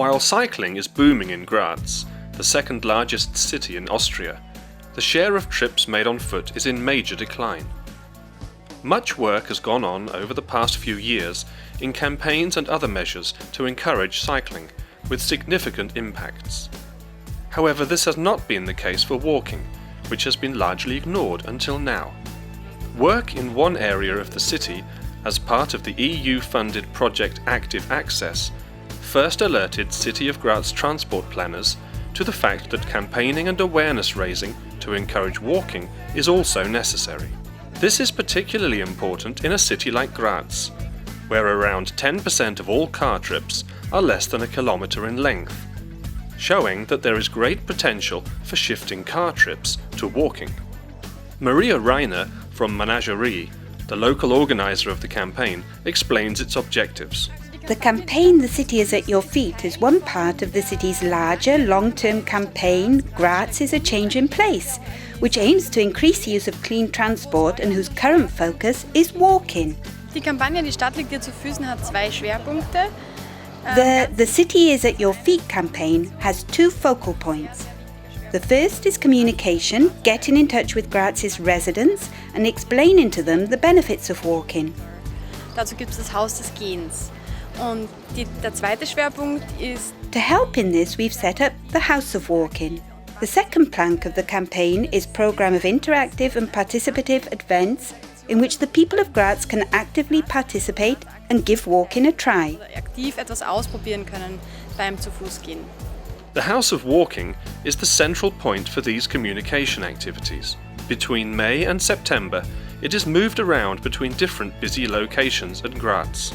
While cycling is booming in Graz, the second largest city in Austria, the share of trips made on foot is in major decline. Much work has gone on over the past few years in campaigns and other measures to encourage cycling, with significant impacts. However, this has not been the case for walking, which has been largely ignored until now. Work in one area of the city, as part of the EU-funded project Active Access, first alerted City of Graz transport planners to the fact that campaigning and awareness raising to encourage walking is also necessary. This is particularly important in a city like Graz, where around 10% of all car trips are less than a kilometre in length, showing that there is great potential for shifting car trips to walking. Maria Reiner from Menagerie, the local organiser of the campaign, explains its objectives. The campaign "The City is at Your Feet" is one part of the city's larger long-term campaign "Graz is a Change in Place", which aims to increase the use of clean transport and whose current focus is walking. Die Kampagne "Die Stadt liegt dir zu Füßen" hat zwei Schwerpunkte. The City is at Your Feet campaign has two focal points. The first is communication, getting in touch with Graz's residents and explaining to them the benefits of walking. Dazu gibt es das Haus des Gehens. Und der zweite Schwerpunkt ist... To help in this, we've set up the House of Walking. The second plank of the campaign is a programme of interactive and participative events in which the people of Graz can actively participate and give walking a try. Aktiv etwas ausprobieren können beim Zu-Fuß-Gehen. The House of Walking is the central point for these communication activities. Between May and September, it is moved around between different busy locations at Graz.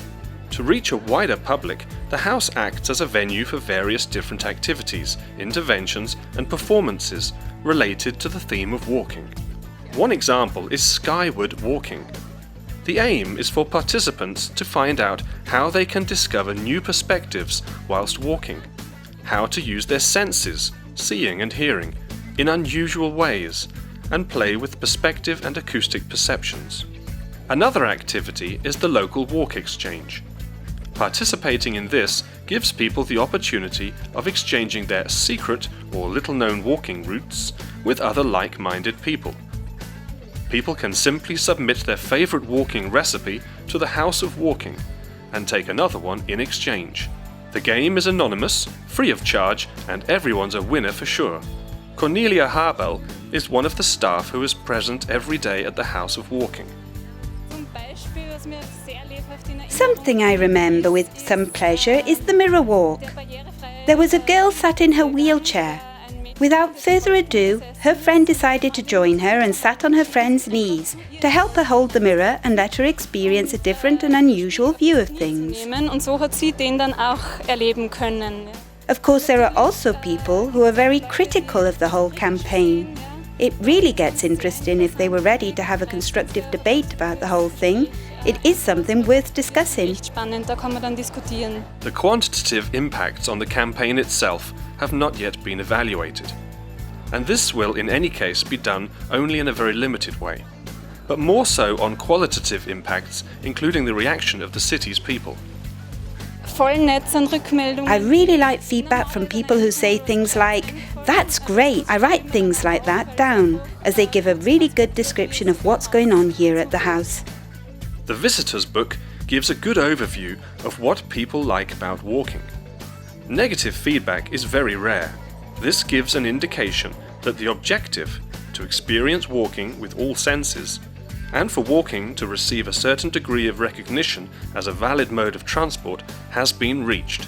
To reach a wider public, the house acts as a venue for various different activities, interventions and performances related to the theme of walking. One example is skyward walking. The aim is for participants to find out how they can discover new perspectives whilst walking, how to use their senses, seeing and hearing, in unusual ways, and play with perspective and acoustic perceptions. Another activity is the local walk exchange. Participating in this gives people the opportunity of exchanging their secret or little-known walking routes with other like-minded people. People can simply submit their favourite walking recipe to the House of Walking and take another one in exchange. The game is anonymous, free of charge, and everyone's a winner for sure. Cornelia Habel is one of the staff who is present every day at the House of Walking. Something I remember with some pleasure is the mirror walk. There was a girl sat in her wheelchair. Without further ado, her friend decided to join her and sat on her friend's knees to help her hold the mirror and let her experience a different and unusual view of things. Und so hat sie den dann auch erleben können. Of course, there are also people who are very critical of the whole campaign. It really gets interesting if they were ready to have a constructive debate about the whole thing. It is something worth discussing. Spannend, da kann man dann diskutieren. The quantitative impacts on the campaign itself have not yet been evaluated, and this will in any case be done only in a very limited way, but more so on qualitative impacts, including the reaction of the city's people. Voll nett sind Rückmeldungen. I really like feedback from people who say things like, "That's great, I write things like that down," as they give a really good description of what's going on here at the house. The visitor's book gives a good overview of what people like about walking. Negative feedback is very rare. This gives an indication that the objective, to experience walking with all senses, and for walking to receive a certain degree of recognition as a valid mode of transport, has been reached.